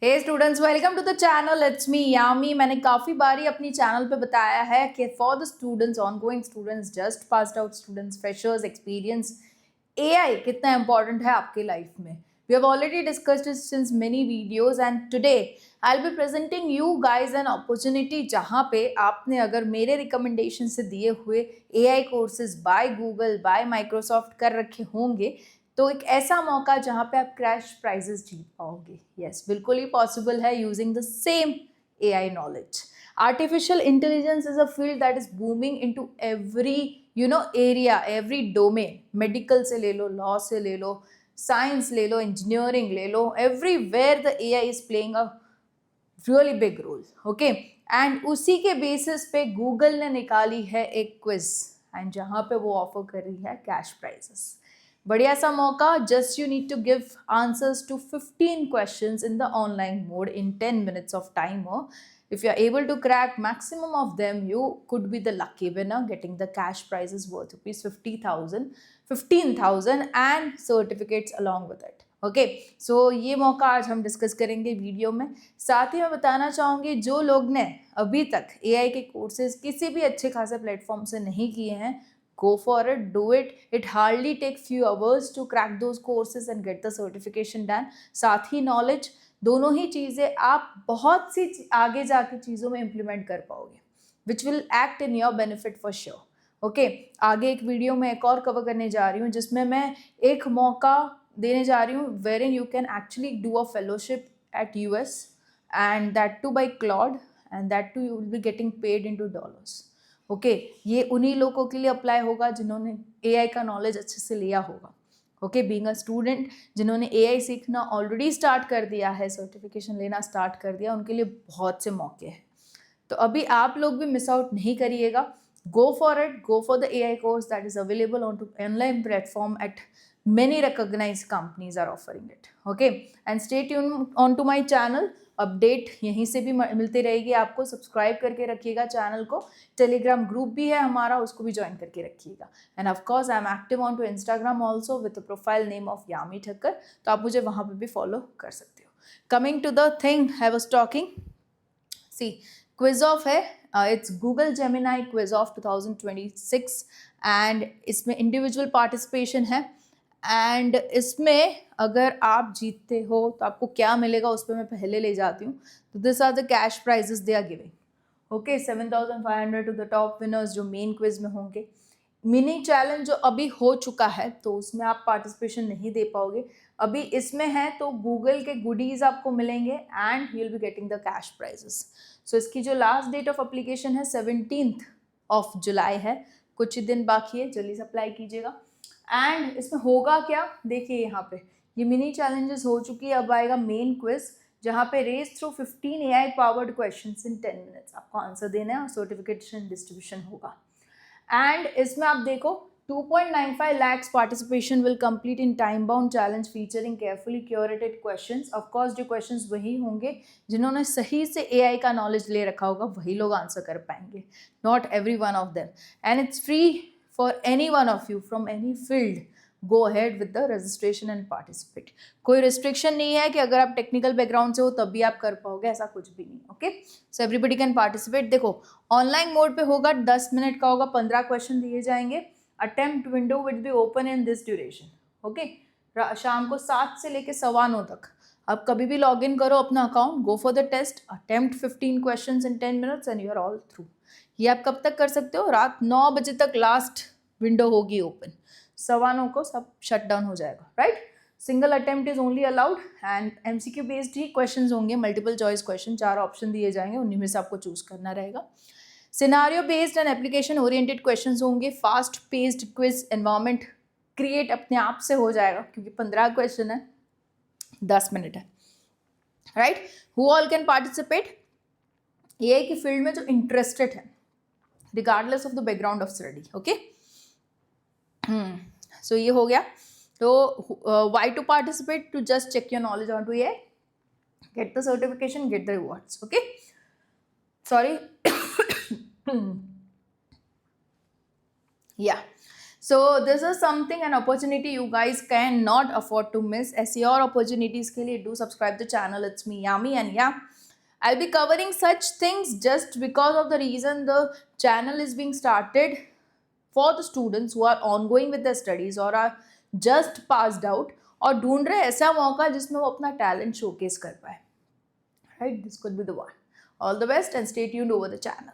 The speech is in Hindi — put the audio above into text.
Hey students, welcome to the channel. It's me Yami. मैंने काफ़ी बारी अपनी चैनल पे बताया है कि for the students, ongoing students, just passed out students, freshers, experience, AI कितना इंपॉर्टेंट है आपके लाइफ में। We have already discussed it since many videos and today I will be presenting you guys an opportunity जहाँ पे आपने अगर मेरे रिकमेंडेशन से दिए हुए AI courses by Google, by Microsoft कर रखे होंगे तो एक ऐसा मौका जहाँ पे आप क्रैश प्राइजेस जीत पाओगे। यस, बिल्कुल ही पॉसिबल है using the same AI knowledge. Artificial intelligence is a field that is booming into every area, every domain. Medical से ले लो, लॉ से ले लो, साइंस ले लो, इंजीनियरिंग ले लो, everywhere the AI is playing a really big role. Okay, and उसी के बेसिस पे गूगल ने निकाली है एक क्विज, एंड जहाँ पे वो ऑफर कर रही है कैश प्राइजेस। बढ़िया सा मौका। Just you need to give answers to 15 questions in the online mode in 10 minutes of timer. If you are able to crack maximum of them, you could be the lucky winner, getting the cash prizes worth rupees 50,000, 15,000 and certificates along with it. Okay, so ये मौका आज हम डिस्कस करेंगे वीडियो में। साथ ही मैं बताना चाहूँगी जो लोग ने अभी तक एआई के कोर्सेज किसी भी अच्छे खासे प्लेटफॉर्म से नहीं किए हैं, go for it, do it. It hardly take few hours to crack those courses and get the certification done. साथ ही knowledge, दोनों ही चीज़ें आप बहुत सी आगे जाके चीज़ों में implement कर पाओगे, which will act in your benefit for sure. Okay, आगे एक वीडियो में एक और कवर करने जा रही हूँ जिसमें मैं एक मौका देने जा रही हूँ wherein you can actually do a fellowship at US and that too by Claude, and that too you will be getting paid into dollars. Okay, ये उन्हीं लोगों के लिए अप्लाई होगा जिन्होंने एआई का नॉलेज अच्छे से लिया होगा। ओके, बीइंग अ स्टूडेंट जिन्होंने एआई सीखना ऑलरेडी स्टार्ट कर दिया है, सर्टिफिकेशन लेना स्टार्ट कर दिया, उनके लिए बहुत से मौके हैं। तो अभी आप लोग भी मिस आउट नहीं करिएगा। Go for it, go for the AI course that is available on to online platform at many recognized companies are offering it. Okay, and stay tuned on to my channel. Update यहीं से भी मिलती रहेगी आपको। सब्सक्राइब करके रखिएगा चैनल को। टेलीग्राम ग्रुप भी है हमारा, उसको भी ज्वाइन करके रखिएगा। And of course I am active on to Instagram also with the profile name of Yami Thakkar, तो आप मुझे वहाँ पे भी फॉलो कर सकते हो। Coming to the thing I was talking, see quiz of है, it's Google Gemini quiz of 2026 and इसमें इंडिविजुअल पार्टिसिपेशन है। एंड इसमें अगर आप जीतते हो तो आपको क्या मिलेगा उस पर मैं पहले ले जाती हूँ। तो this are the cash prizes they are giving. Okay, 7,500 to the top winners जो मेन क्विज में होंगे। मिनी चैलेंज जो अभी हो चुका है तो उसमें आप पार्टिसिपेशन नहीं दे पाओगे। अभी इसमें है तो गूगल के गुडीज आपको मिलेंगे and you will be getting the cash prizes. So इसकी जो लास्ट डेट ऑफ अप्लीकेशन है 17th ऑफ जुलाई है, कुछ ही दिन बाकी है, जल्दी से अप्लाई कीजिएगा। एंड इसमें होगा क्या, देखिए यहाँ पे ये मिनी चैलेंजेस हो चुकी है। अब आएगा मेन क्विज जहाँ पे race through 15 AI powered questions in 10 minutes आपको आंसर देना है और सर्टिफिकेशन डिस्ट्रीब्यूशन होगा। एंड इसमें आप देखो 2.95 lakhs participation will complete in time bound challenge featuring carefully curated questions. of course जो questions वही होंगे जिन्होंने सही से AI का knowledge ले रखा होगा, वही लोग आंसर कर पाएंगे, not every one of them. And it's free for any one of you from any field. Go ahead with the registration and participate. कोई रिस्ट्रिक्शन नहीं है कि अगर आप टेक्निकल बैकग्राउंड से हो तब भी आप कर पाओगे, ऐसा कुछ भी नहीं। Okay, so everybody can participate. देखो ऑनलाइन मोड पे होगा, 10 मिनट का होगा, 15 क्वेश्चन दिए जाएंगे। Attempt window will be open in this duration. Okay, शाम को 7 से लेके 9:15 तक आप कभी भी लॉग इन करो अपना account, go for the test, attempt 15 question in 10 minutes and you are all through. ये आप कब तक कर सकते हो, रात 9 बजे तक लास्ट विंडो होगी ओपन, 9:15 को सब शट डाउन हो जाएगा, right. Single attempt is only allowed and MCQ based ही क्वेश्चंस होंगे, मल्टीपल चॉइस क्वेश्चन, 4 ऑप्शन दिए जाएंगे, उन्हीं में से आपको चूज करना रहेगा। Scenario based and application oriented questions होंगे। Fast paced quiz environment create अपने आप से हो जाएगा क्योंकि 15 क्वेश्चन है, 10 मिनट है, right. Who all can participate, AI की फील्ड में जो इंटरेस्टेड है regardless of the background of study. Okay, so ये हो गया। तो why to participate? To just check your knowledge onto AI, get the certification, get the rewards. Okay, sorry. Yeah, So this is something, an opportunity you guys cannot afford to miss. ऐसी और opportunities के लिए do subscribe the channel. It's me Yami, and yeah, I'll be covering such things just because of the reason the channel is being started for the students who are ongoing with their studies or are just passed out और ढूंढ रहे ऐसा मौका जिसमें वो अपना talent showcase कर पाए. Right, this could be the one. All the best and stay tuned over the channel.